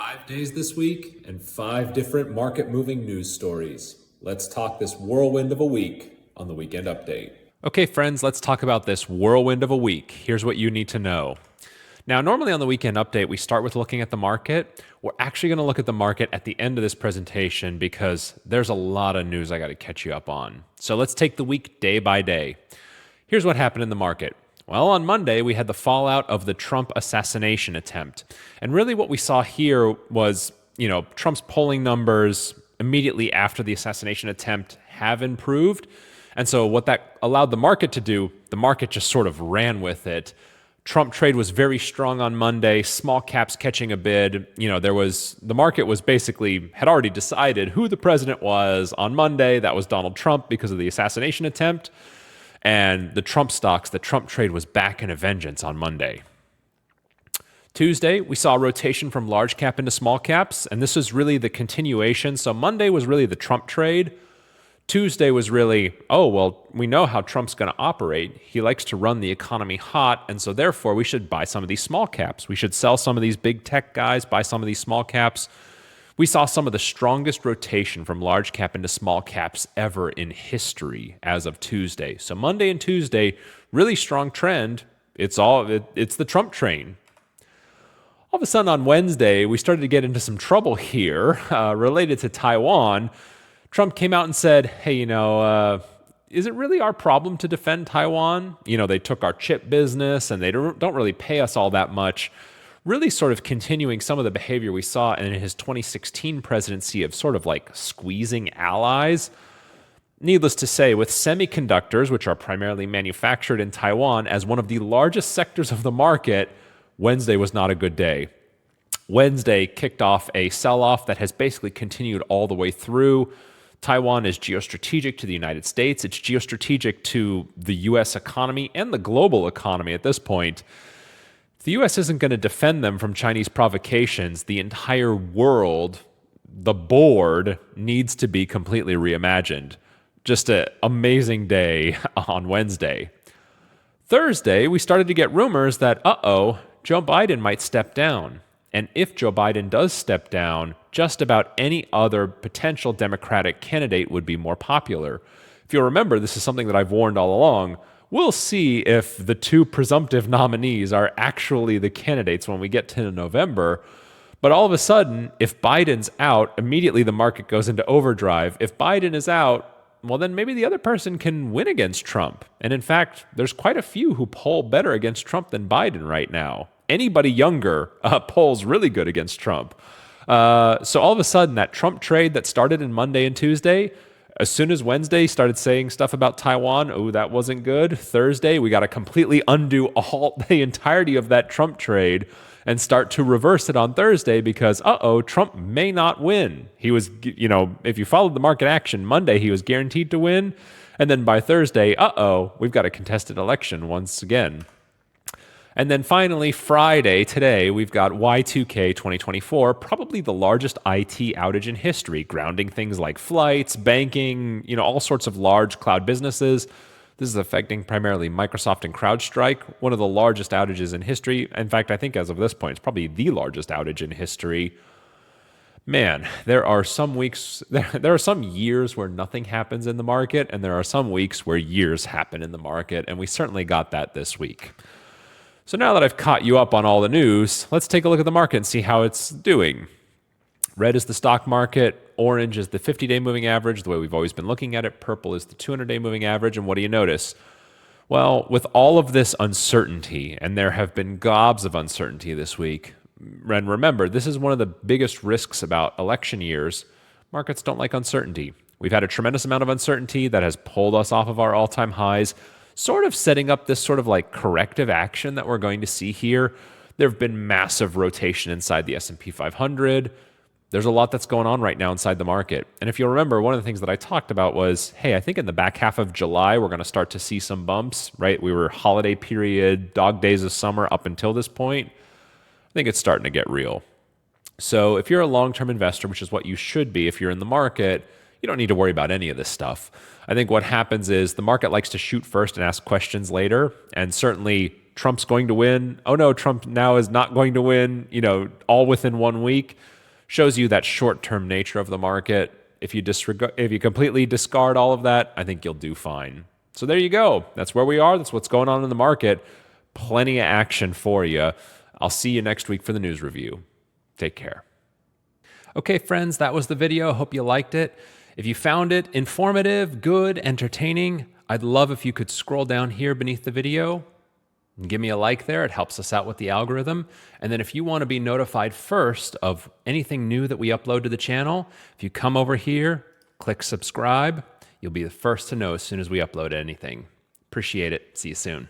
5 days this week and 5 different market-moving news stories. Let's talk this whirlwind of a week on the Weekend Update. Okay, friends, let's talk about this whirlwind of a week. Here's what you need to know. Now, normally on the Weekend Update, we start with looking at the market. We're actually going to look at the market at the end of this presentation because there's a lot of news I got to catch you up on. So let's take the week day by day. Here's what happened in the market. Well, on Monday, we had the fallout of the Trump assassination attempt. And really what we saw here was, Trump's polling numbers immediately after the assassination attempt have improved. And so what that allowed the market to do, the market just sort of ran with it. Trump trade was very strong on Monday, small caps catching a bid. The market was basically had already decided who the president was on Monday. That was Donald Trump because of the assassination attempt. And the Trump stocks, the Trump trade was back in a vengeance on Monday. Tuesday, we saw a rotation from large cap into small caps, and this was really the continuation. So Monday was really the Trump trade. Tuesday was really, we know how Trump's going to operate. He likes to run the economy hot, and so therefore we should buy some of these small caps. We should sell some of these big tech guys, buy some of these small caps. We saw some of the strongest rotation from large cap into small caps ever in history as of Tuesday. So Monday and Tuesday, really strong trend. It's the Trump train. All of a sudden on Wednesday, we started to get into some trouble here related to Taiwan. Trump came out and said, hey, is it really our problem to defend Taiwan? They took our chip business and they don't really pay us all that much. Really sort of continuing some of the behavior we saw in his 2016 presidency of sort of like squeezing allies. Needless to say, with semiconductors, which are primarily manufactured in Taiwan, as one of the largest sectors of the market, Wednesday was not a good day. Wednesday kicked off a sell-off that has basically continued all the way through. Taiwan is geostrategic to the United States. It's geostrategic to the U.S. economy and the global economy at this point. The U.S. isn't going to defend them from Chinese provocations. The entire world, the board, needs to be completely reimagined. Just an amazing day on Wednesday. Thursday, we started to get rumors that, Joe Biden might step down. And if Joe Biden does step down, just about any other potential Democratic candidate would be more popular. If you'll remember, this is something that I've warned all along. We'll see if the two presumptive nominees are actually the candidates when we get to November. But all of a sudden, if Biden's out, immediately the market goes into overdrive. If Biden is out, well, then maybe the other person can win against Trump. And in fact, there's quite a few who poll better against Trump than Biden right now. Anybody younger polls really good against Trump. So all of a sudden, that Trump trade that started in Monday and Tuesday, as soon as Wednesday started saying stuff about Taiwan, that wasn't good. Thursday, we got to completely undo the entirety of that Trump trade and start to reverse it on Thursday because, Trump may not win. He was, if you followed the market action, Monday he was guaranteed to win. And then by Thursday, we've got a contested election once again. And then finally, Friday, today, we've got Y2K 2024, probably the largest IT outage in history, grounding things like flights, banking, all sorts of large cloud businesses. This is affecting primarily Microsoft and CrowdStrike, one of the largest outages in history. In fact, I think as of this point, it's probably the largest outage in history. Man, there are some weeks, there are some years where nothing happens in the market, and there are some weeks where years happen in the market, and we certainly got that this week. So now that I've caught you up on all the news, let's take a look at the market and see how it's doing. Red is the stock market. Orange is the 50-day moving average, the way we've always been looking at it. Purple is the 200-day moving average. And what do you notice? Well, with all of this uncertainty, and there have been gobs of uncertainty this week, and remember, this is one of the biggest risks about election years. Markets don't like uncertainty. We've had a tremendous amount of uncertainty that has pulled us off of our all-time highs, sort of setting up this sort of like corrective action that we're going to see here. There have been massive rotation inside the S&P 500. There's a lot that's going on right now inside the market. And if you'll remember, one of the things that I talked about was, hey, I think in the back half of July, we're going to start to see some bumps, right? We were holiday period, dog days of summer up until this point. I think it's starting to get real. So if you're a long-term investor, which is what you should be if you're in the market, you don't need to worry about any of this stuff. I think what happens is the market likes to shoot first and ask questions later. And certainly Trump's going to win. Oh no, Trump now is not going to win, all within 1 week. shows you that short-term nature of the market. If you completely discard all of that, I think you'll do fine. So there you go. That's where we are. That's what's going on in the market. Plenty of action for you. I'll see you next week for the news review. Take care. Okay, friends, that was the video. I hope you liked it. If you found it informative, good, entertaining, I'd love if you could scroll down here beneath the video and give me a like there. It helps us out with the algorithm. And then if you want to be notified first of anything new that we upload to the channel, if you come over here, click subscribe, you'll be the first to know as soon as we upload anything. Appreciate it. See you soon.